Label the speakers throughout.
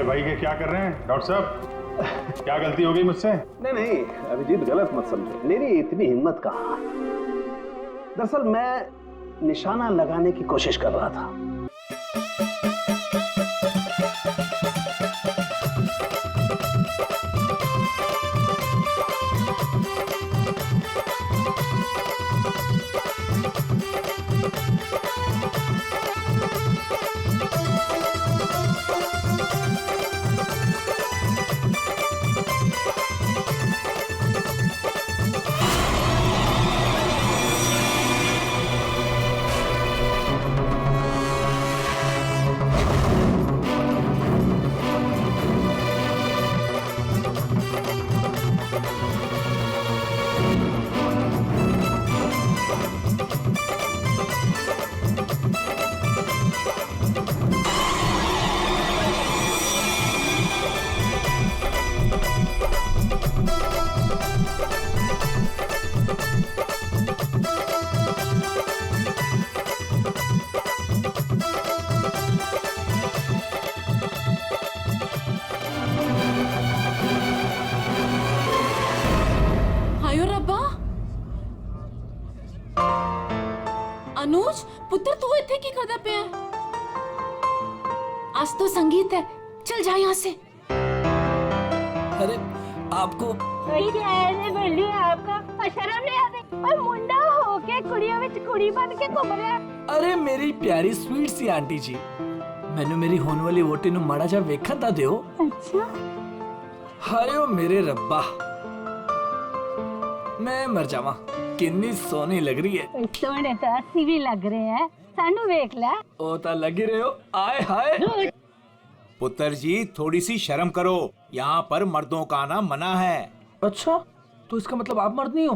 Speaker 1: भाई के क्या कर रहे हैं डॉक्टर साहब? क्या गलती हो गई मुझसे?
Speaker 2: नहीं अभिजीत, गलत मत समझो, मेरी इतनी हिम्मत कहाँ। दरअसल मैं निशाना लगाने की कोशिश कर रहा था।
Speaker 3: अनुज पुत्र तू इतने की करदा पे है? आज तो संगीत है, चल जा यहाँ से।
Speaker 4: अरे आपको
Speaker 5: वही ने बोली आपका शर्म नहीं आती और मुंडा होके कुड़ियों में कुड़ी बन के घूम रहा है।
Speaker 4: अरे मेरी प्यारी स्वीट सी आंटी जी, मैंने मेरी होने वाली वोटी नु माड़ा जा वेखन ता दियो।
Speaker 5: अच्छा
Speaker 4: हायो मेरे रब्बा, मैं मर जावा, किन्नी सोनी लग रही है।
Speaker 5: सोने तो अस्सी भी लग रहे हैं, सानू वेख ले।
Speaker 4: ओ ता लगी रहे हो, आए हाय।
Speaker 6: पुत्र जी थोड़ी सी शर्म करो, यहाँ पर मर्दों का आना मना है।
Speaker 4: अच्छा, तो इसका मतलब आप मर्द नहीं हो?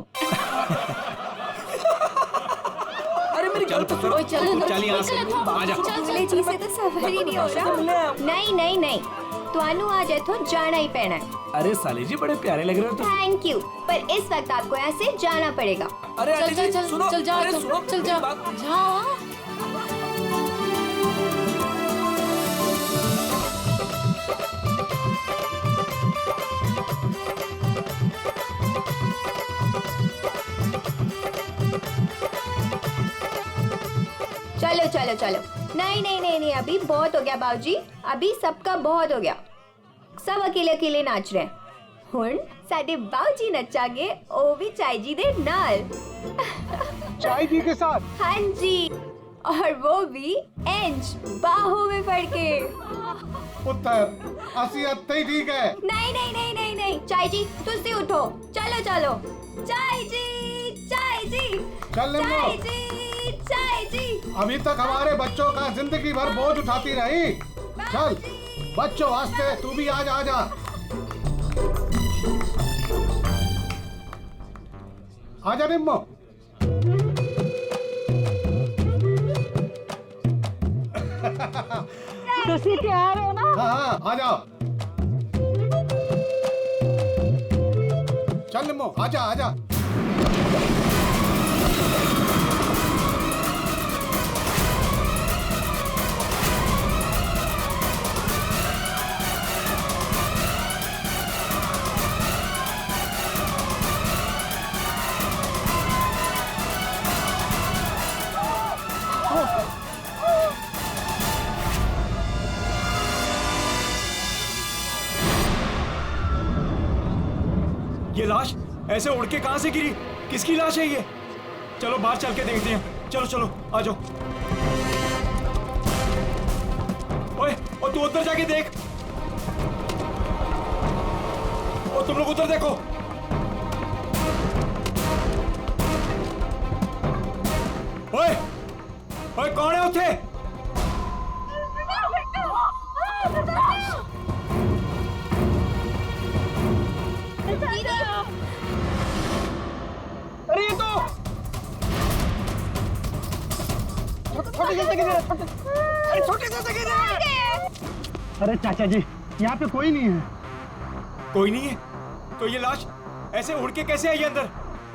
Speaker 4: अरे मेरी
Speaker 6: चल पुत्र, चल यहाँ से, आजा।
Speaker 7: जी से तो सफर ही नहीं हो रहा। नहीं तुहानू आज इथों जाना ही पैना है।
Speaker 4: अरे साली जी बड़े प्यारे लग रहे हो तुम।
Speaker 7: थैंक यू, पर इस वक्त आपको यहाँ से जाना पड़ेगा।
Speaker 4: अरे आंटी जी सुनो,
Speaker 3: चल जा,
Speaker 4: अरे सुनो,
Speaker 3: चल जा, जा।
Speaker 7: चलो नहीं, अभी बहुत हो गया बाबूजी, अभी सबका बहुत हो गया। सब अकेले नाच रहे हैं। हुण साडे बाबूजी नचागे, ओ भी चाय जी दे नाल।
Speaker 2: चाय जी के साथ?
Speaker 7: हाँ जी, और वो भी इंच बाहों में पड़ के।
Speaker 2: पुत्र असी अत्ते ही ठीक है।
Speaker 7: नहीं, चाय जी तुसी उठो, चलो चाय जी चाय जी।
Speaker 2: अभी तक हमारे बच्चों का जिंदगी भर बोझ उठाती रही। चल बच्चों वास्ते तू भी आजा। आजा निम्मो।
Speaker 5: तुसी तैयार हो ना?
Speaker 2: हाँ आ जाओ। चल निम्मो आजा।
Speaker 6: ये लाश ऐसे उड़ के कहां से गिरी? किसकी लाश है ये? चलो बाहर चल के देखते हैं। चलो आ जाओ। ओए, और तू उधर जाके देख। और तुम लोग उधर देखो। ओए कौन है उठे?
Speaker 2: अरे ये तो छोटे से अरे चाचा जी, यहाँ पे कोई नहीं है।
Speaker 6: कोई नहीं है? तो ये लाश ऐसे उड़ के कैसे आई अंदर?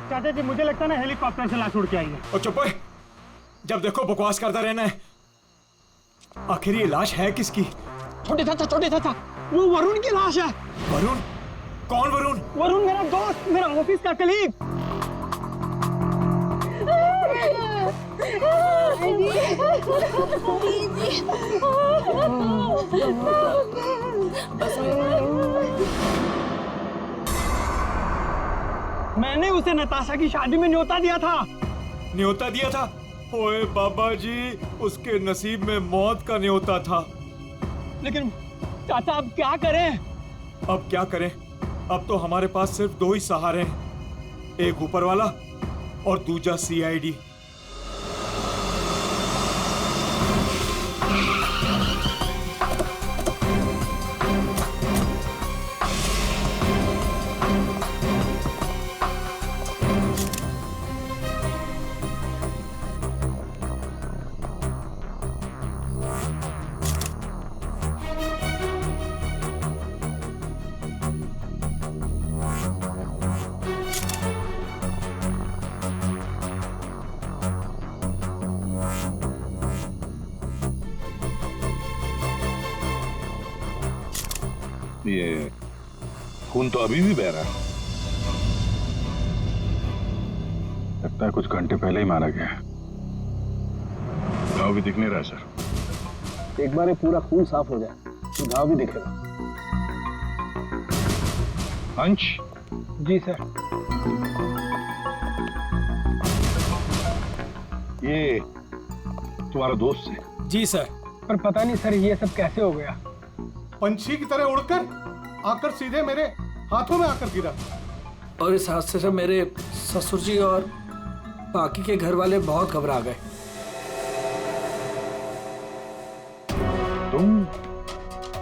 Speaker 2: चाचा जी मुझे लगता है ना हेलीकॉप्टर से लाश उड़ के आई है।
Speaker 6: और चुप, जब देखो बकवास करता रहना है। आखिर ये लाश है किसकी?
Speaker 2: छोटे चाचा
Speaker 8: वो वरुण की लाश है।
Speaker 6: वरुण? कौन वरुण?
Speaker 8: वरुण मेरा दोस्त, मेरा ऑफिस का कलीग। मैंने उसे नताशा की शादी में न्योता दिया था।
Speaker 6: न्योता दिया था? ओए बाबा जी, उसके नसीब में मौत का न्योता था।
Speaker 8: लेकिन चाचा अब क्या करें?
Speaker 6: अब क्या करें? अब तो हमारे पास सिर्फ दो ही सहारे हैं, एक ऊपर वाला और दूसरा सीआईडी।
Speaker 2: ये खून तो अभी भी बह रहा है।
Speaker 1: लगता है कुछ घंटे पहले ही मारा गया है। घाव भी दिख नहीं रहा है सर।
Speaker 2: एक बार ये पूरा खून साफ हो जाए तो घाव भी दिखेगा।
Speaker 1: अंश,
Speaker 8: जी सर।
Speaker 2: ये तुम्हारा दोस्त है?
Speaker 4: जी सर।
Speaker 8: पर पता नहीं सर ये सब कैसे हो गया।
Speaker 9: पंछी की तरह उड़कर आकर सीधे मेरे हाथों में आकर गिरा।
Speaker 4: और इस हादसे से मेरे ससुर जी और बाकी के घर वाले बहुत घबरा गए।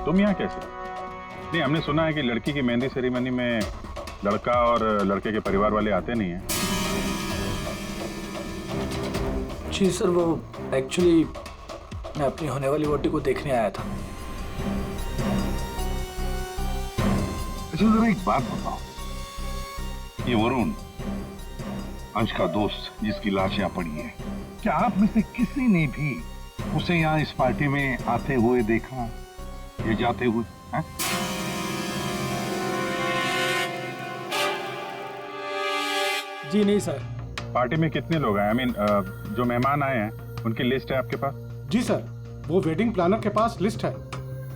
Speaker 1: तुम यहाँ कैसे? नहीं, हमने सुना है कि लड़की की मेहंदी सेरेमनी में लड़का और लड़के के परिवार वाले आते नहीं हैं।
Speaker 4: जी सर, वो एक्चुअली मैं अपनी होने वाली वोटी को देखने आया था।
Speaker 2: अच्छा जरा एक बात बताओ, ये वरुण अंश का दोस्त जिसकी लाश यहाँ पड़ी है, क्या आप में से किसी ने भी उसे यहाँ इस पार्टी में आते हुए देखा या जाते हुए? है?
Speaker 8: जी नहीं सर।
Speaker 1: पार्टी में कितने लोग आए? जो मेहमान आए हैं उनकी लिस्ट है आपके पास?
Speaker 9: जी सर, वो वेडिंग प्लानर के पास लिस्ट है।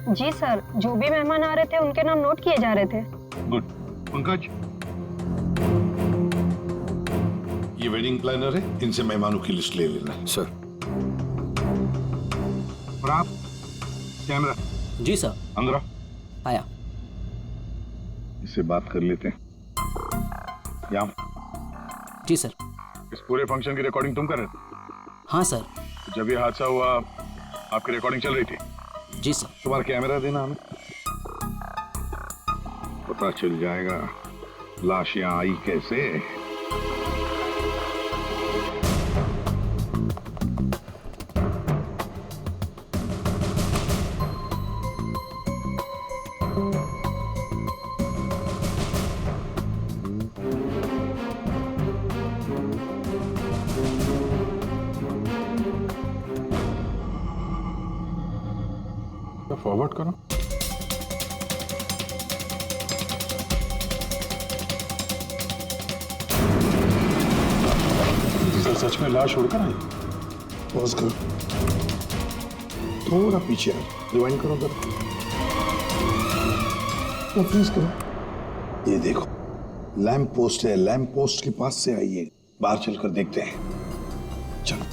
Speaker 5: जी सर, जो भी मेहमान आ रहे थे उनके नाम नोट किए जा रहे थे।
Speaker 2: गुड। पंकज,
Speaker 10: ये वेडिंग प्लानर है, इनसे मेहमानों की लिस्ट ले लेना।
Speaker 2: सर। और आप कैमरा?
Speaker 4: जी सर।
Speaker 2: अंदर
Speaker 4: आया।
Speaker 2: इससे बात कर लेते हैं। यहाँ
Speaker 4: जी सर।
Speaker 1: इस पूरे फंक्शन की रिकॉर्डिंग तुम कर रहे थे?
Speaker 4: हाँ सर।
Speaker 1: तो जब ये हादसा हुआ आपकी रिकॉर्डिंग चल रही थी?
Speaker 4: जी सर।
Speaker 2: तुम्हारा कैमरा देना हमें, पता चल जाएगा लाश यहाँ आई कैसे।
Speaker 1: फॉरवर्ड करो। सर सच में लाश उड़कर आई?
Speaker 10: पॉज करो, थोड़ा पीछे आओ, रिवाइंड करो उधर, तो फ्रीज करो। ये देखो लैंप पोस्ट है, लैंप पोस्ट के पास से आई है। बाहर चलकर देखते हैं, चलो।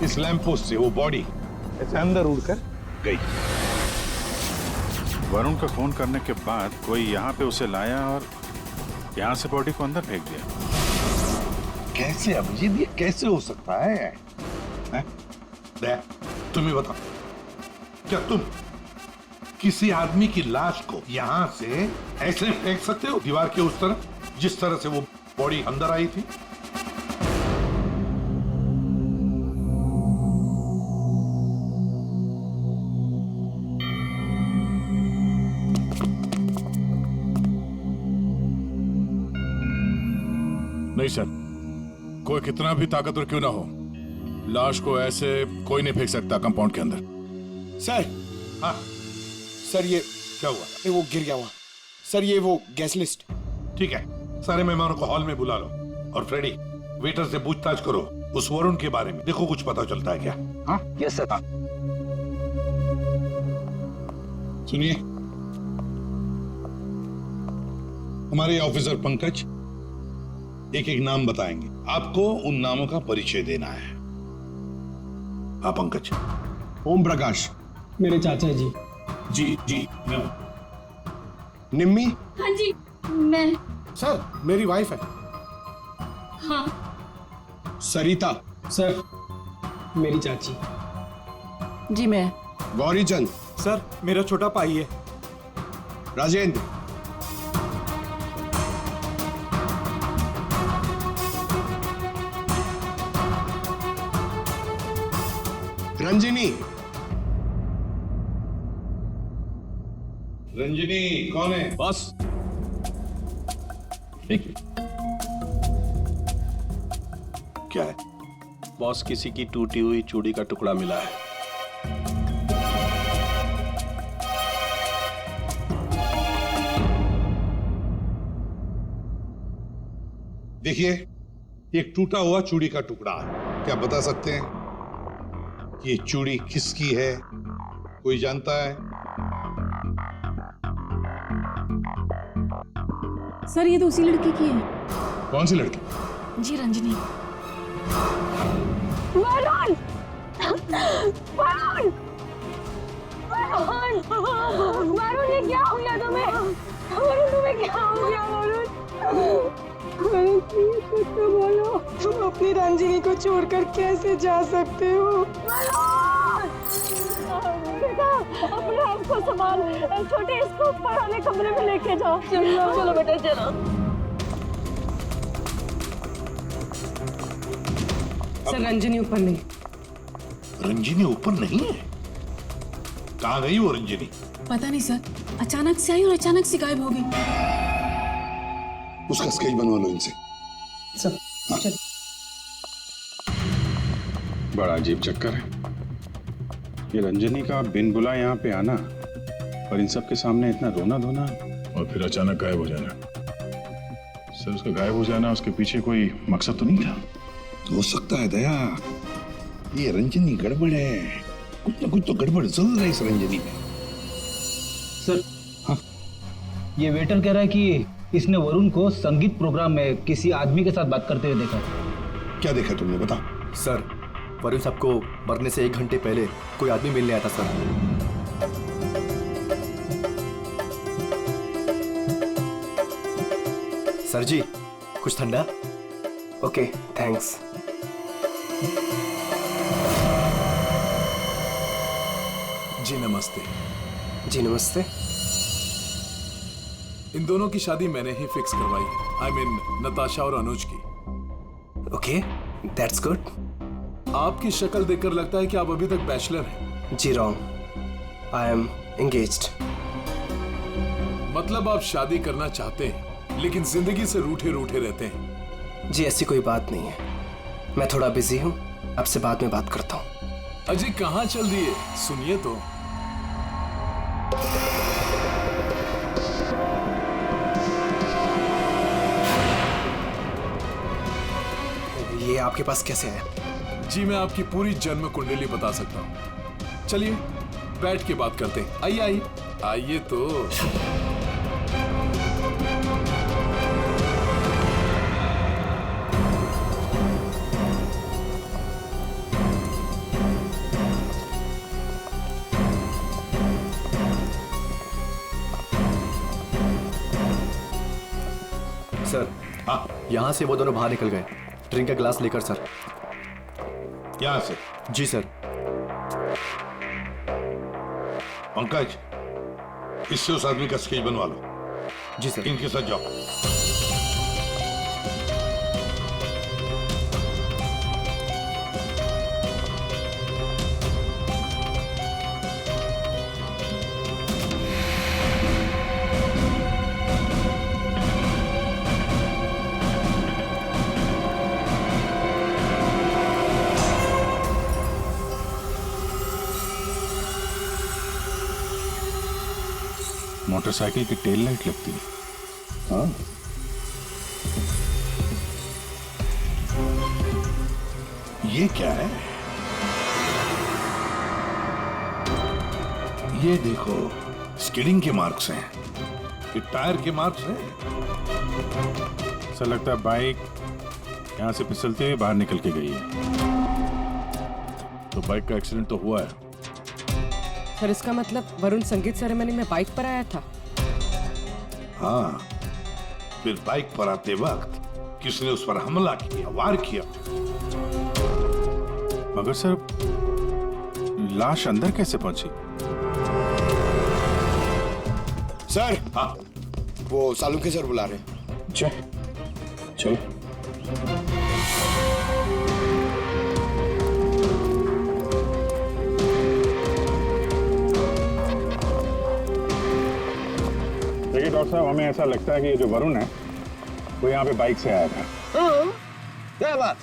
Speaker 2: इस लैंप पोस्ट से वो बॉडी ऐसे अंदर उड़कर गई।
Speaker 1: वरुण का फोन करने के बाद कोई यहाँ पे उसे लाया और यहाँ से बॉडी को अंदर फेंक दिया।
Speaker 2: कैसे अभिजीत, ये कैसे हो सकता है?
Speaker 10: तुम ही बताओ, क्या तुम किसी आदमी की लाश को यहां से ऐसे फेंक सकते हो दीवार के उस तरफ, जिस तरह से वो बॉडी अंदर आई थी?
Speaker 1: नहीं सर,
Speaker 10: कोई कितना भी ताकतवर क्यों ना हो, लाश को ऐसे कोई नहीं फेंक सकता कंपाउंड के अंदर।
Speaker 6: सर।
Speaker 10: हाँ
Speaker 6: सर ये
Speaker 10: क्या हुआ?
Speaker 6: वो गिर गया वहां। सर ये वो गैस लिस्ट।
Speaker 10: ठीक है, सारे मेहमानों को हॉल में बुला लो और फ्रेडी वेटर से पूछताछ करो उस वरुण के बारे में, देखो कुछ पता चलता है क्या। हाँ
Speaker 8: यस सर।
Speaker 10: सुनिए, हमारे ऑफिसर पंकज एक एक नाम बताएंगे, आपको उन नामों का परिचय देना है। हाँ पंकज।
Speaker 8: ओम प्रकाश मेरे चाचा जी।
Speaker 10: जी
Speaker 8: निम्मी।
Speaker 3: हाँ जी मैं।
Speaker 9: सर मेरी वाइफ है।
Speaker 3: हाँ
Speaker 8: सरिता।
Speaker 4: सर मेरी चाची।
Speaker 3: जी मैं।
Speaker 8: गौरी चंद।
Speaker 6: सर मेरा छोटा भाई है।
Speaker 8: राजेंद्र। रंजिनी।
Speaker 10: रंजिनी कौन है?
Speaker 8: बस
Speaker 10: क्या है?
Speaker 8: बॉस किसी की टूटी हुई चूड़ी का टुकड़ा मिला है।
Speaker 10: देखिए, एक टूटा हुआ चूड़ी का टुकड़ा, क्या बता सकते हैं ये चूड़ी किसकी है? कोई जानता है?
Speaker 3: सर ये तो उसी लड़की की है।
Speaker 10: कौन सी लड़की?
Speaker 3: जी रंजनी।
Speaker 5: वरुण! वरुण! वरुण! वरुण ये क्या हो गया तुम्हें? वरुण तुम्हें क्या हो गया वरुण? वरुण प्लीज कुछ तो बोलो। तुम अपनी रंजिनी को छोड़कर कैसे जा सकते हो? वरुण! बेटा अपने आप को संभाल। छोटे इसको पढ़ाने कमरे में लेके जाओ। चलो बेटा चलो।
Speaker 3: सर रंजनी ऊपर नहीं।
Speaker 10: रंजिनी ऊपर नहीं है? कहाँ गई वो रंजिनी?
Speaker 3: पता नहीं सर, अचानक से आई और अचानक से गायब हो गई।
Speaker 10: उसका स्केच बनवा लो इनसे।
Speaker 3: सर चल।
Speaker 1: बड़ा अजीब चक्कर है ये रंजनी का, बिन बुलाए यहाँ पे आना और इन सब के सामने इतना रोना धोना और फिर अचानक गायब हो जाना। सर उसका गायब हो जाना, उसके पीछे कोई मकसद तो नहीं था?
Speaker 10: हो सकता है दया, ये रंजनी गड़बड़ है, कुछ ना कुछ तो गड़बड़ जरूर है इस रंजनी में।
Speaker 8: सर हाँ, ये वेटर कह रहा है कि इसने वरुण को संगीत प्रोग्राम में किसी आदमी के साथ बात करते हुए देखा।
Speaker 10: क्या देखा तुमने, बता।
Speaker 11: सर वरुण साहब को मरने से 1 घंटे पहले कोई आदमी मिलने आया था सर। सर जी कुछ ठंडा? Okay thanks.
Speaker 12: जी नमस्ते।
Speaker 11: जी नमस्ते।
Speaker 12: इन दोनों की शादी मैंने ही फिक्स करवाई है। आई मीन नताशा और अनुज की।
Speaker 11: Okay that's good.
Speaker 12: आपकी शक्ल देखकर लगता है कि आप अभी तक बैचलर हैं।
Speaker 11: जी रॉन्ग, आई एम एंगेज्ड।
Speaker 12: मतलब आप शादी करना चाहते हैं लेकिन जिंदगी से रूठे रूठे रहते हैं।
Speaker 11: जी ऐसी कोई बात नहीं है, मैं थोड़ा बिजी हूँ, आपसे बाद में बात करता हूँ।
Speaker 12: अजय कहाँ चल दिए, सुनिए तो।
Speaker 11: ये आपके पास कैसे है?
Speaker 12: जी मैं आपकी पूरी जन्म कुंडली बता सकता हूँ। चलिए बैठ के बात करते हैं। आइए आइए आइए तो।
Speaker 11: सर हाँ, यहाँ से वो दोनों बाहर निकल गए, ड्रिंक का ग्लास लेकर सर।
Speaker 10: यहाँ से?
Speaker 11: जी सर।
Speaker 10: पंकज, इससे उस आदमी का स्केच बनवा लो।
Speaker 11: जी सर।
Speaker 10: इनके साथ जाओ।
Speaker 1: मोटरसाइकिल की टेल लाइट लगती है। हाँ,
Speaker 10: ये क्या है? ये देखो, स्किडिंग के मार्क्स हैं, ये टायर के मार्क्स हैं।
Speaker 1: ऐसा लगता है बाइक यहाँ से फिसलते हुए बाहर निकल के गई है।
Speaker 12: तो बाइक का एक्सीडेंट तो हुआ है।
Speaker 5: सर इसका मतलब वरुण संगीत सेरेमनी में बाइक पर आया था।
Speaker 10: हाँ, फिर बाइक पर आते वक्त किसने उस पर हमला किया, वार किया।
Speaker 1: मगर सर, लाश अंदर कैसे पहुंची?
Speaker 11: सर,
Speaker 10: हाँ,
Speaker 11: वो सालुंखे सर बुला रहे हैं।
Speaker 1: चलो। देखिए डॉक्टर साहब, हमें ऐसा लगता है कि ये जो वरुण है वो यहाँ पे बाइक से आया था।
Speaker 13: हाँ, क्या बात?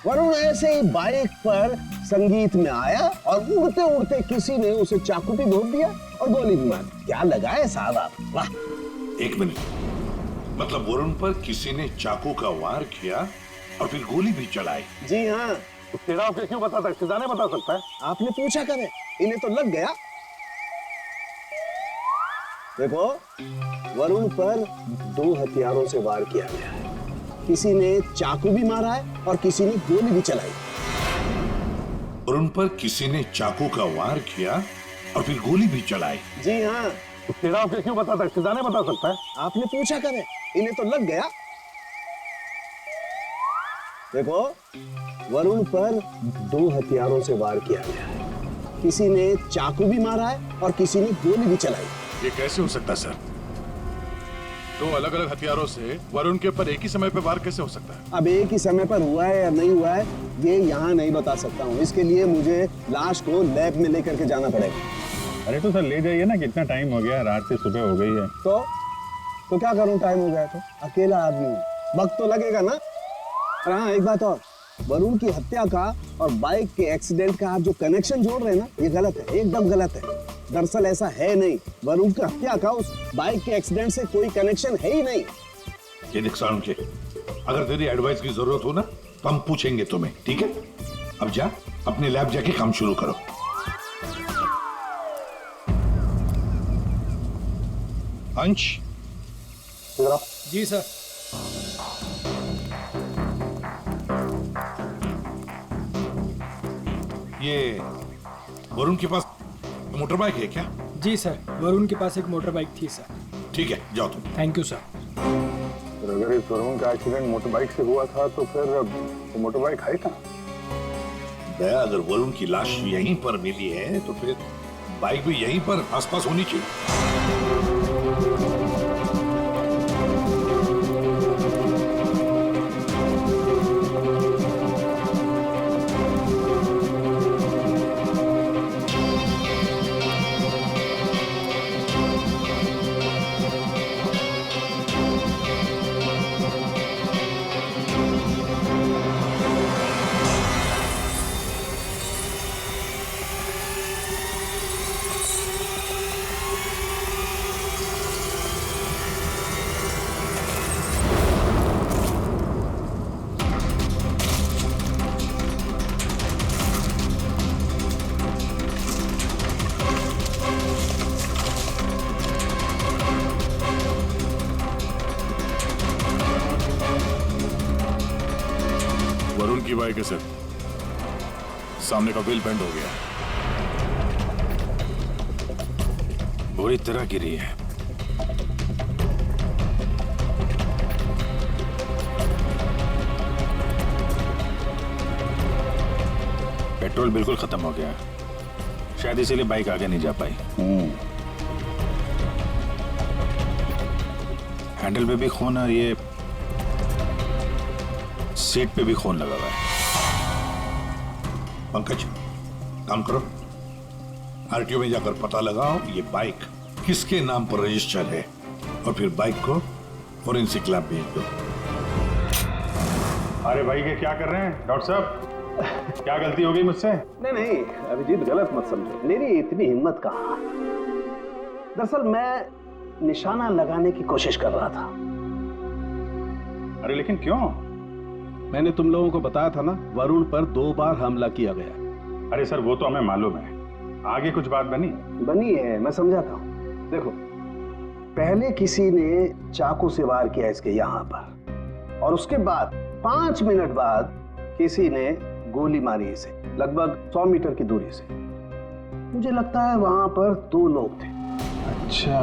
Speaker 13: वरुण ऐसे ही बाइक पर संगीत में आया और उड़ते उड़ते किसी ने उसे चाकू भी घोंप दिया और गोली भी मार दी। क्या लगा है साहब आप? वाह!
Speaker 10: एक मिनट, मतलब वरुण पर किसी ने चाकू का वार किया और फिर गोली भी चलाई?
Speaker 13: जी हाँ।
Speaker 9: तेरा आपके क्यों बताता है? सिद्धाने बता सकता है।
Speaker 13: आपने पूछा करे, इन्हें तो लग गया। देखो, वरुण पर 2 हथियारों से वार किया गया है। किसी ने चाकू भी मारा है और किसी ने गोली भी चलाई।
Speaker 10: वरुण पर किसी ने चाकू का वार किया और फिर गोली भी चलाई?
Speaker 13: जी हाँ।
Speaker 9: तेरा आपके क्यों बताता है? सिद्धाने बता सकता है।
Speaker 13: आपने पूछा करे, इन्हें तो लग गया। देखो, वरुण पर 2 हथियारों से वार किया गया है। किसी ने चाकू भी मारा है और किसी ने गोली भी चलाई।
Speaker 12: ये कैसे हो सकता है सर? 2 अलग अलग हथियारों से वरुण के ऊपर एक ही समय पे वार कैसे हो सकता है?
Speaker 13: अब एक ही समय पर हुआ है या नहीं हुआ है, ये यहाँ नहीं बता सकता हूँ। इसके लिए मुझे लाश को लैब में लेकर के जाना पड़ेगा।
Speaker 1: अरे तो सर ले जाइए ना, कितना टाइम हो गया, रात से सुबह हो गई है।
Speaker 13: तो क्या करूँ? टाइम हो गया तो अकेला आदमी हूँ, वक्त तो लगेगा ना। और हाँ, एक बात और, वरुण की हत्या का और बाइक के एक्सीडेंट का आप जो कनेक्शन जोड़ रहे हैं ना, ये गलत है, एकदम गलत है। दरअसल ऐसा है नहीं। वरुण की हत्या का उस बाइक के एक्सीडेंट से कोई कनेक्शन है ही नहीं।
Speaker 10: ये देख सालुंखे, अगर तेरी एडवाइस की जरूरत हो ना तो हम पूछेंगे तुम्हें, ठीक है? अब जा, अपने लैब जाके काम शुरू करो। अंश।
Speaker 8: जी सर।
Speaker 10: ये वरुण के पास मोटर बाइक है क्या?
Speaker 8: जी सर, वरुण के पास एक मोटर बाइक थी सर।
Speaker 10: ठीक है, जाओ तुम।
Speaker 8: Thank you sir.
Speaker 1: अगर इस वरुण का एक्सीडेंट मोटर बाइक से हुआ था तो फिर वो मोटर बाइक है कहाँ?
Speaker 10: दया, अगर वरुण की लाश यहीं पर मिली है तो फिर बाइक भी यहीं पर आसपास होनी चाहिए।
Speaker 12: वरुण की बाइक है सर, सामने का व्हील बेंड हो गया,
Speaker 1: बुरी तरह गिरी है। पेट्रोल बिल्कुल खत्म हो गया, शायद इसीलिए बाइक आगे नहीं जा पाई। हैंडल पे भी खून और ये सीट पे भी खून लगा हुआ है।
Speaker 10: पंकज, काम करो, आरटीओ में जाकर पता लगाओ ये बाइक किसके नाम पर रजिस्टर है और फिर बाइक को फोरेंसिक लैब भेज दो।
Speaker 1: अरे भाई ये क्या कर रहे हैं डॉक्टर साहब? क्या गलती हो गई मुझसे?
Speaker 13: नहीं नहीं अभिजीत, गलत मत समझो, मेरी इतनी हिम्मत कहाँ। दरअसल मैं निशाना लगाने की कोशिश कर रहा था।
Speaker 1: अरे लेकिन क्यों?
Speaker 13: मैंने तुम लोगों को बताया था ना, वरुण पर 2 बार हमला किया गया।
Speaker 1: अरे सर वो तो हमें मालूम है, आगे कुछ बात बनी
Speaker 13: है, मैं समझाता हूँ। देखो, पहले किसी ने चाकू से वार किया इसके यहाँ पर, और उसके बाद 5 मिनट बाद किसी ने गोली मारी इसे, लगभग 100 मीटर की दूरी से। मुझे लगता है वहां पर 2 लोग थे।
Speaker 1: अच्छा,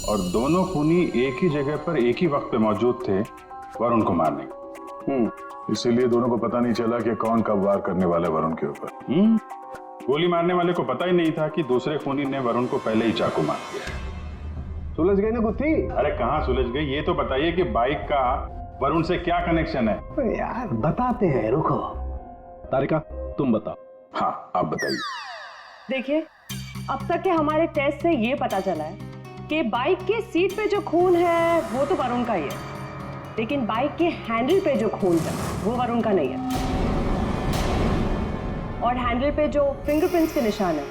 Speaker 1: और दोनों खूनी एक ही जगह पर एक ही वक्त पे मौजूद थे वरुण को मारने।
Speaker 12: इसीलिए दोनों को पता नहीं चला कि कौन कब वार करने वाला वरुण के ऊपर।
Speaker 1: गोली मारने वाले को पता ही नहीं था कि दूसरे खूनी ने वरुण को पहले ही चाकू मार दिया।
Speaker 13: सुलझ गई ना गुत्थी?
Speaker 1: अरे कहाँ सुलझ गई, ये तो बताइए कि बाइक का वरुण से क्या कनेक्शन है?
Speaker 13: यार बताते हैं, रुको। तारिका तुम बताओ।
Speaker 1: हाँ आप बताइए।
Speaker 5: देखिए, अब तक के हमारे टेस्ट से ये पता चला है कि बाइक के सीट पे जो खून है वो तो वरुण का ही है, लेकिन बाइक के हैंडल पे जो खून है वो वरुण का नहीं है। और हैंडल पे जो फिंगरप्रिंट्स के निशान है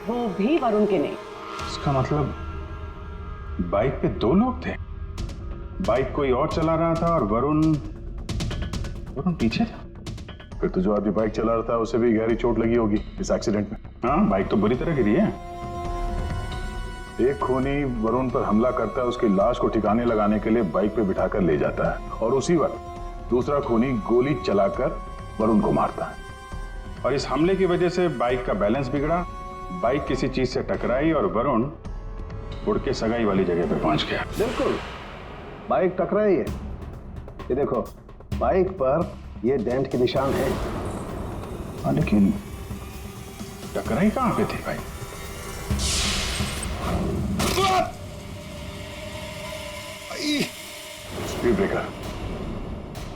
Speaker 5: वो भी वरुण के नहीं।
Speaker 1: इसका मतलब बाइक पे 2 लोग थे, बाइक कोई और चला रहा था और वरुण पीछे था।
Speaker 12: फिर तो जो आदमी बाइक चला रहा था उसे भी गहरी चोट लगी होगी इस एक्सीडेंट में।
Speaker 1: हाँ, बाइक तो बुरी तरह गिरी है।
Speaker 12: एक खूनी वरुण पर हमला करता है, उसकी लाश को ठिकाने लगाने के लिए बाइक पे बिठाकर ले जाता है, और उसी वक्त दूसरा खूनी गोली चलाकर वरुण को मारता है।
Speaker 1: और इस हमले की वजह से बाइक का बैलेंस बिगड़ा, बाइक किसी चीज से टकराई और वरुण उड़ के सगाई वाली जगह पे पहुंच गया।
Speaker 13: बिल्कुल, बाइक टकराई है। ये देखो, बाइक पर ये डेंट के निशान है।
Speaker 1: हाँ, लेकिन टकराई कहां पे थी भाई?
Speaker 12: Speed breaker.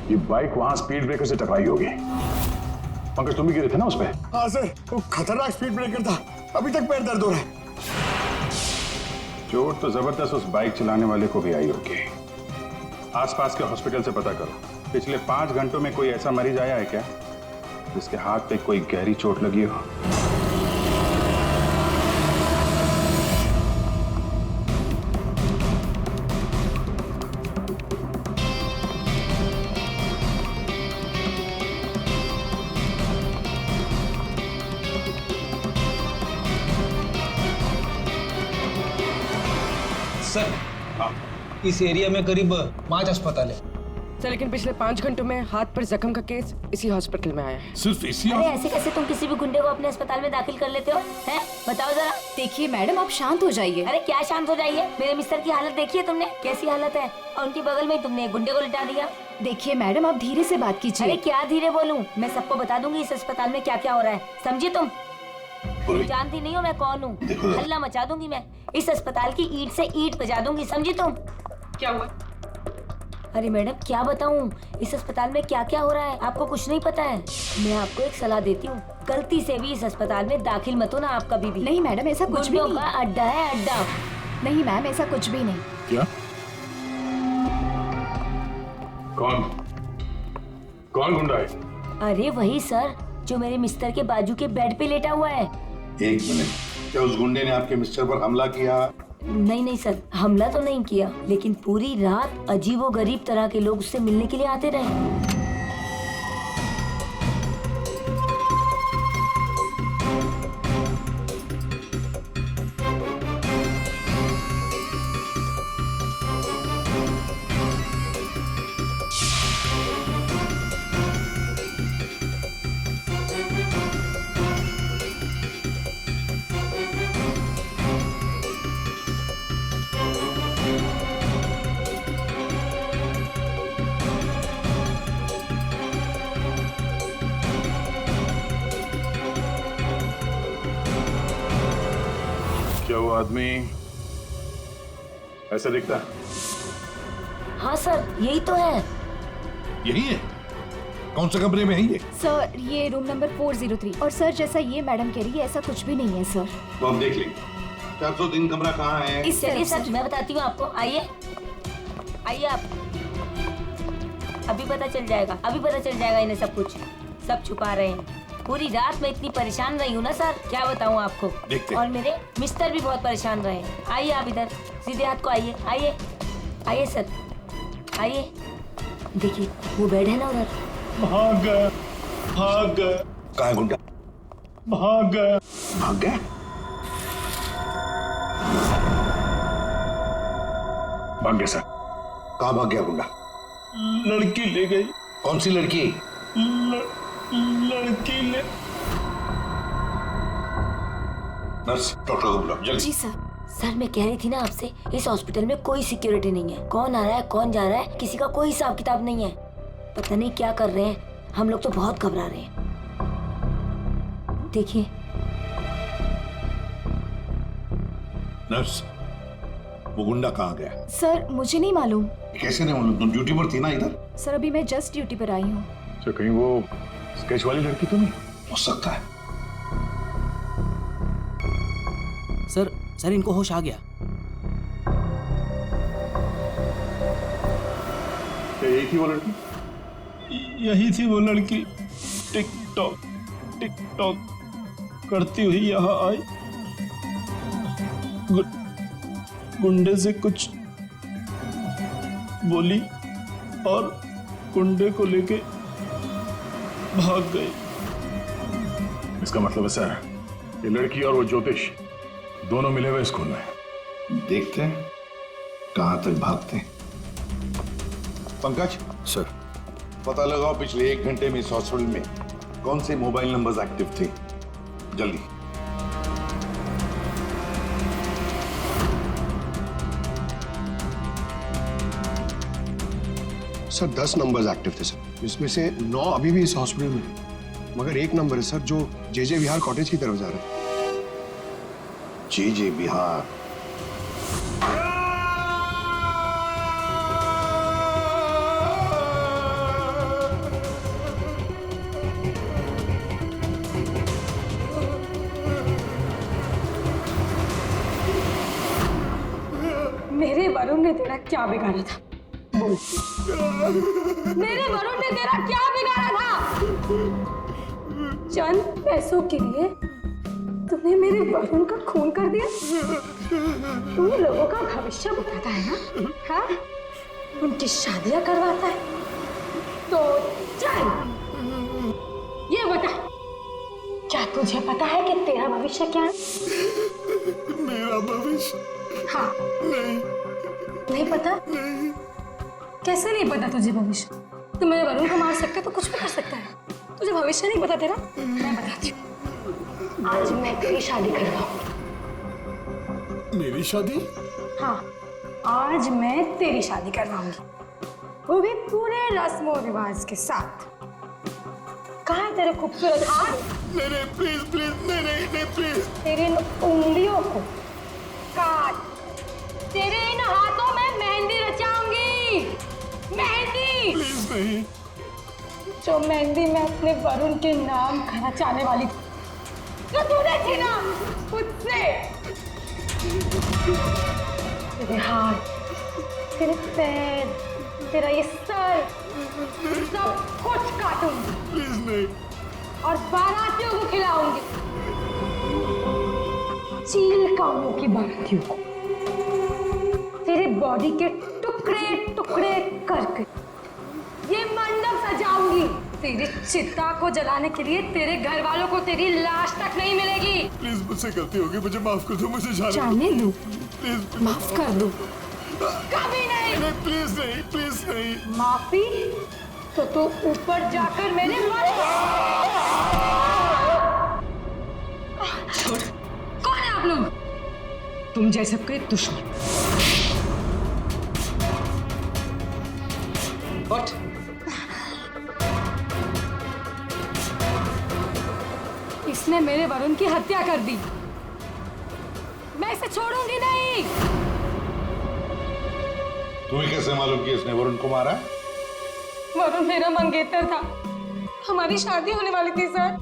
Speaker 12: ये बाइक वहां स्पीड ब्रेकर से टकराई होगी। पंकज तुम भी गिरे थे ना उस पे?
Speaker 11: हाँ सर, वो खतरनाक स्पीड ब्रेकर था, अभी तक पैर दर्द हो रहा है।
Speaker 1: चोट तो जबरदस्त उस बाइक चलाने वाले को भी आई होगी। आसपास के हॉस्पिटल से पता करो, पिछले 5 घंटों में कोई ऐसा मरीज आया है क्या जिसके हाथ पे कोई गहरी चोट लगी हो?
Speaker 8: सर, इस एरिया में करीब 5 अस्पताल है
Speaker 5: सर, लेकिन पिछले 5 घंटों में हाथ पर जख्म का केस इसी हॉस्पिटल में आया है।
Speaker 10: सिर्फ इसी?
Speaker 3: अरे ऐसे कैसे तुम किसी भी गुंडे को अपने अस्पताल में दाखिल कर लेते हो? हैं? बताओ जरा।
Speaker 14: देखिए मैडम, आप शांत हो जाइए।
Speaker 3: अरे क्या शांत हो जाइए? मेरे मिस्टर की हालत देखी है तुमने, कैसी हालत है? और उनकी बगल में तुमने एक गुंडे को लिटा दिया।
Speaker 14: देखिए मैडम, आप धीरे से बात कीजिए।
Speaker 3: अरे क्या धीरे बोलूं? मैं सबको बता दूंगी इस अस्पताल में क्या क्या हो रहा है, समझी तुम? जानती नहीं हो मैं कौन हूँ? हल्ला मचा दूंगी मैं, इस अस्पताल की ईंट से ईंट बजा दूंगी, समझी तुम?
Speaker 5: क्या हुआ?
Speaker 3: अरे मैडम क्या बताऊं, इस अस्पताल में क्या क्या हो रहा है आपको कुछ नहीं पता है। मैं आपको एक सलाह देती हूँ, गलती से भी इस अस्पताल में दाखिल मत होना आप कभी भी।
Speaker 14: नहीं मैडम, ऐसा कुछ भी नहीं।
Speaker 3: का अड्डा है, अड्डा।
Speaker 14: नहीं मैम, ऐसा कुछ भी नहीं।
Speaker 12: क्या? कौन गुंडा है?
Speaker 3: अरे वही सर, जो मेरे मिस्टर के बाजू के बेड पे लेटा हुआ है।
Speaker 10: 1 मिनट, क्या उस गुंडे ने आपके मिस्टर पर हमला किया?
Speaker 3: नहीं नहीं सर, हमला तो नहीं किया, लेकिन पूरी रात अजीबोगरीब तरह के लोग उससे मिलने के लिए आते रहे।
Speaker 12: क्या वो आदमी ऐसा दिखता है?
Speaker 3: हाँ सर, यही तो है।
Speaker 10: यही है? कौन से कमरे में है ये?
Speaker 14: सर, ये रूम नंबर 403। और सर, जैसा ये मैडम कह रही है, ऐसा कुछ भी नहीं है सर।
Speaker 10: तो हम देख लेंगे। 403 कमरा कहाँ है?
Speaker 3: इस चलिए सर, मैं बताती हूँ आपको, आइए आइए आप, अभी पता चल जाएगा, अभी पता चल जाएगा इन्हें सब कुछ। सब छुपा रहे हैं। पूरी रात मैं इतनी परेशान रही हूँ ना सर, क्या बताऊँ आपको।
Speaker 2: देखते।
Speaker 3: और मेरे मिस्टर भी बहुत परेशान रहे हैं। आइए आप इधर, सीधे हाथ को आइए, आइए आइए सर, आइए। देखिए वो बेड है ना उधर।
Speaker 1: भाग गया, भाग गया।
Speaker 2: कहाँ है गुंडा?
Speaker 1: भाग गया।
Speaker 2: भाग गया?
Speaker 12: भाग गया सर।
Speaker 2: कहाँ भाग गया गुंडा?
Speaker 1: लड़की ले गई।
Speaker 2: कौन सी लड़की?
Speaker 1: लड़की ले।
Speaker 2: नर्स, डॉक्टर को बुलाओ जल्दी।
Speaker 14: जी सर।
Speaker 3: सर मैं कह रही थी ना आपसे, इस हॉस्पिटल में कोई सिक्योरिटी नहीं है। कौन आ रहा है कौन जा रहा है किसी का कोई हिसाब किताब नहीं है। पता नहीं क्या कर रहे हैं, हम लोग तो बहुत घबरा रहे हैं। देखिए।
Speaker 2: नर्स, वो गुंडा कहाँ गया?
Speaker 14: सर मुझे नहीं मालूम।
Speaker 2: कैसे नहीं मालूम? तुम ड्यूटी पर थी ना इधर?
Speaker 14: सर अभी मैं जस्ट ड्यूटी पर आई हूँ।
Speaker 12: तो कहीं वो स्केच वाली लड़की तो नहीं?
Speaker 2: हो सकता है।
Speaker 15: सर इनको होश आ गया।
Speaker 12: क्या यही थी वो लड़की?
Speaker 1: यही थी वो लड़की। टिकटॉक करती हुई यहाँ आई। गुंडे से कुछ बोली और गुंडे को लेके भाग गई।
Speaker 12: इसका मतलब है सर, ये लड़की और वो ज्योतिष दोनों मिले हुए इस खून में।
Speaker 2: देखते हैं कहां तक भागते हैं। पंकज
Speaker 11: सर,
Speaker 2: पता लगाओ पिछले 1 घंटे में इस हॉस्पिटल में कौन से मोबाइल नंबर्स एक्टिव थे। जल्दी।
Speaker 16: सर 10 नंबर्स एक्टिव थे सर, इसमें से 9 अभी भी इस हॉस्पिटल में है, मगर एक नंबर है सर जो जे विहार कॉटेज की तरफ जा रहा है।
Speaker 2: जे विहार?
Speaker 5: मेरे वरुण ने तेरा क्या बिगाड़ा था? बोल। मेरे वरुण ने तेरा क्या बिगाड़ा था? चंद पैसों के लिए तूने मेरे वरुण का खून कर दिया। तू लोगों का भविष्य बताता है ना, हाँ? उनकी शादियां करवाता है। तो चल ये बता, क्या तुझे पता है कि तेरा भविष्य क्या है?
Speaker 1: मेरा भविष्य?
Speaker 5: हाँ। नहीं पता?
Speaker 1: नहीं।
Speaker 5: कैसे नहीं पता तुझे भविष्य? तू मेरे वरुण को मार सकता है तो कुछ भी कर सकता है। तुझे भविष्य नहीं पता तेरा? मैं बताती हूँ। आज मैं तेरी शादी करवाऊंगी।
Speaker 1: मेरी शादी?
Speaker 5: हाँ, आज मैं तेरी शादी करवाऊंगी, वो भी पूरे रस्म और रिवाज के साथ। कहाँ है तेरे खूबसूरत हाथ?
Speaker 1: नहीं प्लीज प्लीज, नहीं प्लीज।
Speaker 5: तेरी इन उंगलियों को काट, तेरे इन हाथों में मेहंदी रचाऊंगी। मेहंदी?
Speaker 1: प्लीज नहीं।
Speaker 5: जो मेहंदी मैं अपने वरुण के नाम रचाने वाली थी, जो तूने थी ना मुझसे। तेरे हाथ, तेरे पैर, तेरा ये सर, सब कुछ काटूंगी।
Speaker 1: प्लीज नहीं।
Speaker 5: और बारातियों को खिलाऊंगी, चील कामों की बारातियों को। तेरे बॉडी के टुकड़े टुकड़े करके ये मंडप सजाऊंगी। तेरी चिता को जलाने के लिए तेरे घर वालों को तेरी लाश तक नहीं मिलेगी।
Speaker 1: प्लीज मुझसे गलती होगी, मुझे माफ कर दो, मुझे
Speaker 5: जाने दो।
Speaker 1: प्लीज
Speaker 5: माफ कर दो। कभी नहीं।
Speaker 1: नहीं प्लीज नहीं, प्लीज नहीं।
Speaker 5: माफी तो तू ऊपर जाकर मेरे कौन है आप लोग? तुम जैसे कोई दुश्मन। इसने मेरे वरुण की हत्या कर दी। मैं इसे छोड़ूंगी नहीं।
Speaker 2: तुम्हें कैसे मालूम कि इसने वरुण को मारा?
Speaker 5: वरुण मेरा मंगेतर था, हमारी शादी होने वाली थी सर,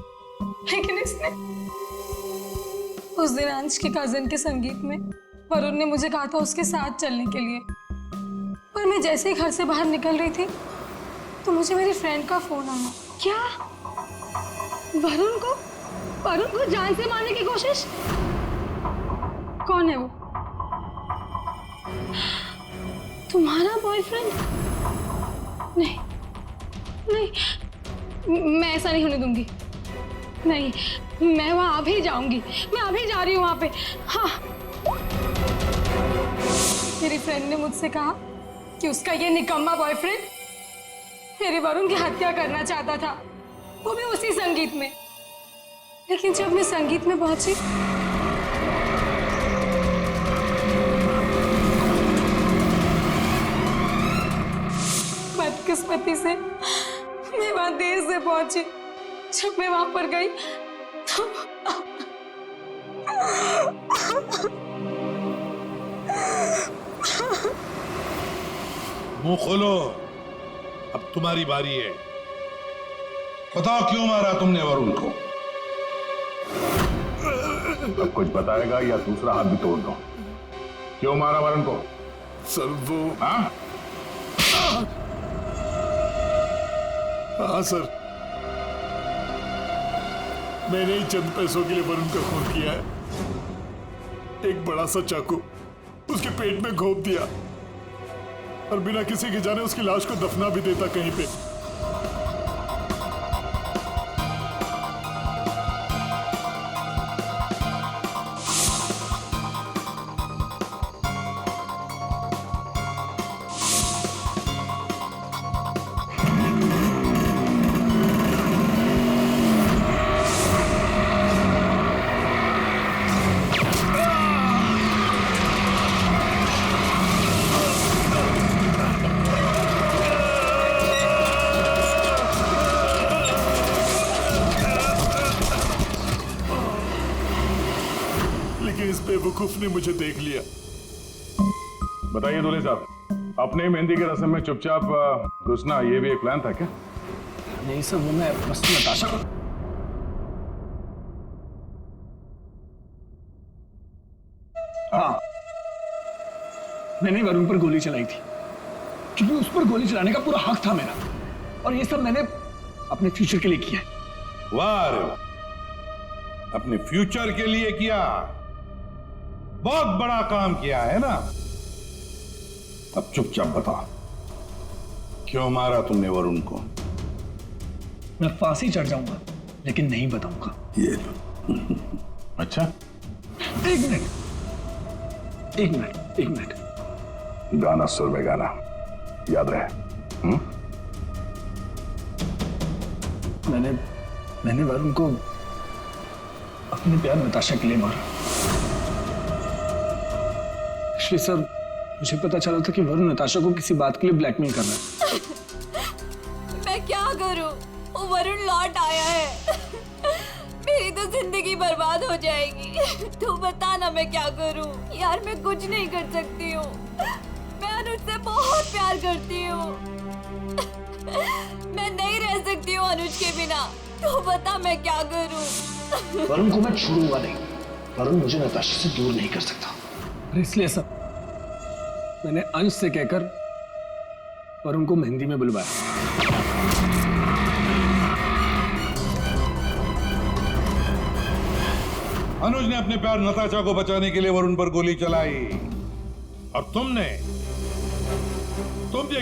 Speaker 5: लेकिन इसने उस दिन अंश के कजन के संगीत में वरुण ने मुझे कहा था उसके साथ चलने के लिए, पर मैं जैसे ही घर से बाहर निकल रही थी तो मुझे मेरी फ्रेंड का फोन आया। क्या वरुण को जान से मारने की कोशिश? कौन है वो? तुम्हारा बॉयफ्रेंड? नहीं नहीं, मैं ऐसा नहीं होने दूंगी। नहीं, मैं वहां अभी जाऊंगी, मैं अभी जा रही हूँ वहां पे। हाँ, मेरी फ्रेंड ने मुझसे कहा कि उसका ये निकम्मा बॉयफ्रेंड मेरे वरुण की हत्या करना चाहता था, वो भी उसी संगीत में। लेकिन जब मैं संगीत में पहुंची बदकिस्मती से मैं वहां देर से पहुंची। जब मैं वहां पर गई तो
Speaker 10: मुंह खोलो, अब तुम्हारी बारी है। बताओ क्यों मारा तुमने वरुण को?
Speaker 12: अब कुछ बताएगा या दूसरा हाथ भी तोड़ दो। क्यों मारा वरुण को?
Speaker 1: सर वो
Speaker 12: हाँ
Speaker 1: सर, मैंने ही चंद पैसों के लिए वरुण का खून किया है। एक बड़ा सा चाकू उसके पेट में घोंप दिया और बिना किसी के जाने उसकी लाश को दफना भी देता कहीं पे। इस बेवकूफ ने मुझे देख लिया।
Speaker 12: बताइए दूल्हे साहब, अपने मेहंदी की रस्म में चुपचाप घुसना ये भी एक प्लान था क्या?
Speaker 4: नहीं सर, वो मैं बस नताशा को। हाँ, मैंने वरुण पर गोली चलाई थी क्योंकि उस पर गोली चलाने का पूरा हक था मेरा, और ये सब मैंने अपने फ्यूचर के लिए किया है।
Speaker 10: वाह रे, अपने फ्यूचर के लिए किया, बहुत बड़ा काम किया है ना। अब चुपचाप बता, क्यों मारा तुमने वरुण को?
Speaker 4: मैं फांसी चढ़ जाऊंगा लेकिन नहीं बताऊंगा।
Speaker 10: ये
Speaker 12: अच्छा,
Speaker 4: एक मिनट।
Speaker 12: गाना सुर में गाना याद रहे।
Speaker 4: मैंने वरुण को अपने प्यार नताशा के लिए मारा। एक्चुअली सर, मुझे पता चला था कि वरुण नताशा को किसी बात के लिए ब्लैकमेल कर रहा है।
Speaker 7: मैं क्या करूं? वो वरुण लौट आया है। मेरी तो जिंदगी बर्बाद हो जाएगी। तू बता ना मैं क्या करूं? यार मैं कुछ नहीं कर सकती हूँ। मैं अनुज से बहुत प्यार करती हूँ। मैं नहीं रह सकती हूँ अनुज के बिना। तू बता मैं क्या करूं?
Speaker 4: वरुण को मैं छोड़ूंगा नहीं। वरुण मुझे नताशा से दूर नहीं कर सकता, इसलिए सर मैंने अंश से कहकर वरुण को मेहंदी में बुलवाया।
Speaker 10: अनुज ने अपने प्यार नताशा को बचाने के लिए वरुण पर गोली चलाई, और तुमने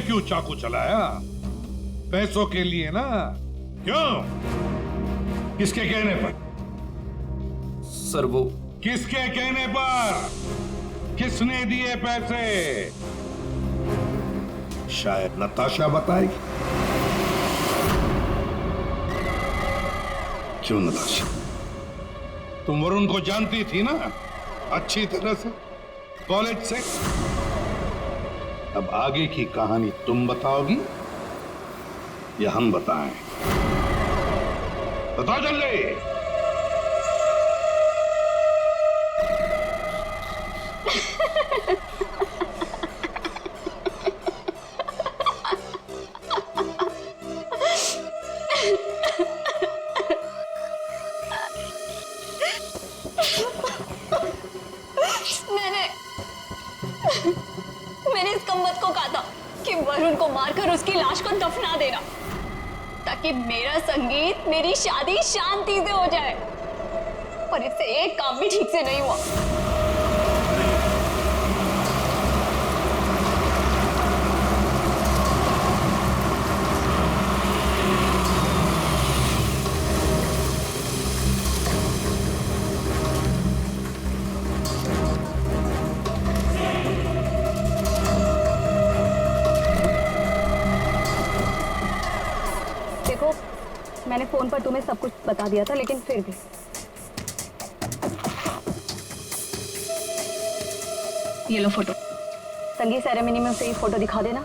Speaker 10: क्यों चाकू चलाया? पैसों के लिए ना? क्यों? किसके कहने पर?
Speaker 11: सर वो
Speaker 10: किसके कहने पर? किसने दिए पैसे? शायद नताशा बताएगी। क्यों नताशा, तुम वरुण को जानती थी ना अच्छी तरह से, कॉलेज से। अब आगे की कहानी तुम बताओगी या हम बताएं? बताओ जल्दी।
Speaker 7: मैंने इस कमबख्त को कहा था कि वरुण को मारकर उसकी लाश को दफना देना, ताकि
Speaker 17: कि मेरा संगीत, मेरी शादी शांति से हो जाए, पर इससे एक काम भी ठीक से नहीं हुआ।
Speaker 5: देखो, मैंने फोन पर तुम्हें सब कुछ बता दिया था, लेकिन फिर भी ये लो फोटो। संगीत सेरेमनी में उसे ये फोटो दिखा देना।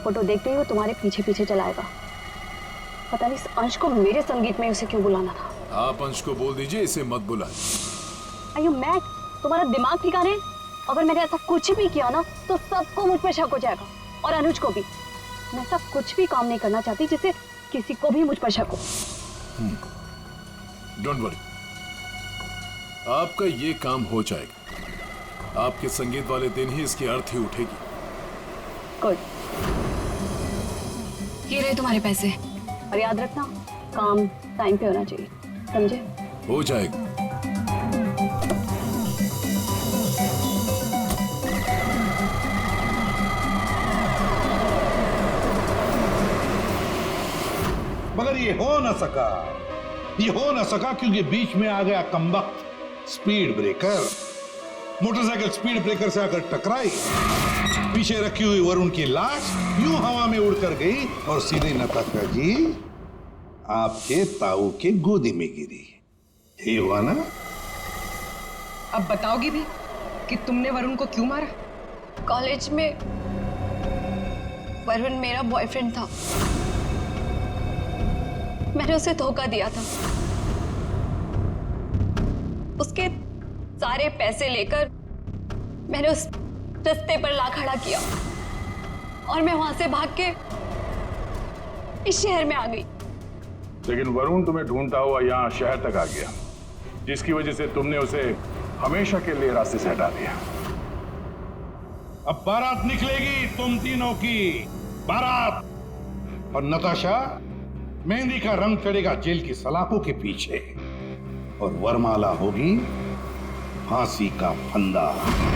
Speaker 5: फोटो देखते ही वो तुम्हारे पीछे पीछे चलाएगा। पता नहीं इस अंश को मेरे संगीत में उसे क्यों बुलाना था।
Speaker 18: आप अंश को बोल दीजिए इसे मत बुलाए।
Speaker 5: Are you mad? तुम्हारा दिमाग ठिकाने है? अगर मैंने ऐसा कुछ भी किया ना तो सबको मुझ पर शक हो जाएगा, और अनुज को भी। मैं ऐसा कुछ भी काम नहीं करना चाहती जिससे किसी को भी मुझ पर शक हो।
Speaker 18: डोंट वरी, आपका ये काम हो जाएगा। आपके संगीत वाले दिन ही इसकी अर्थी उठेगी।
Speaker 5: गुड।
Speaker 17: ये रहे तुम्हारे पैसे।
Speaker 5: और याद रखना, काम टाइम पे होना चाहिए, समझे?
Speaker 18: हो जाएगा।
Speaker 10: मगर ये हो ना सका क्योंकि बीच में आ गया कमबख्त speed breaker. Motorcycle speed breaker से आकर टकराई, पीछे रखी हुई वरुण की लाश यूं हवा में उड़कर गई और सीधे नताशा जी आपके ताऊ के गोदी में गिरी। यही हुआ ना?
Speaker 19: अब बताओगी भी कि तुमने वरुण को क्यों मारा?
Speaker 17: कॉलेज में वरुण मेरा बॉयफ्रेंड था। मैंने उसे धोखा दिया था। उसके सारे पैसे लेकर मैंने उस रास्ते पर ला खड़ा किया और मैं वहां से भाग के इस शहर में आ गई।
Speaker 12: लेकिन वरुण तुम्हें ढूंढता हुआ यहाँ शहर तक आ गया, जिसकी वजह से तुमने उसे हमेशा के लिए रास्ते से हटा दिया।
Speaker 10: अब बारात निकलेगी तुम तीनों की बारात, और नताशा मेहंदी का रंग चढ़ेगा जेल की सलाखों के पीछे, और वरमाला होगी फांसी का फंदा।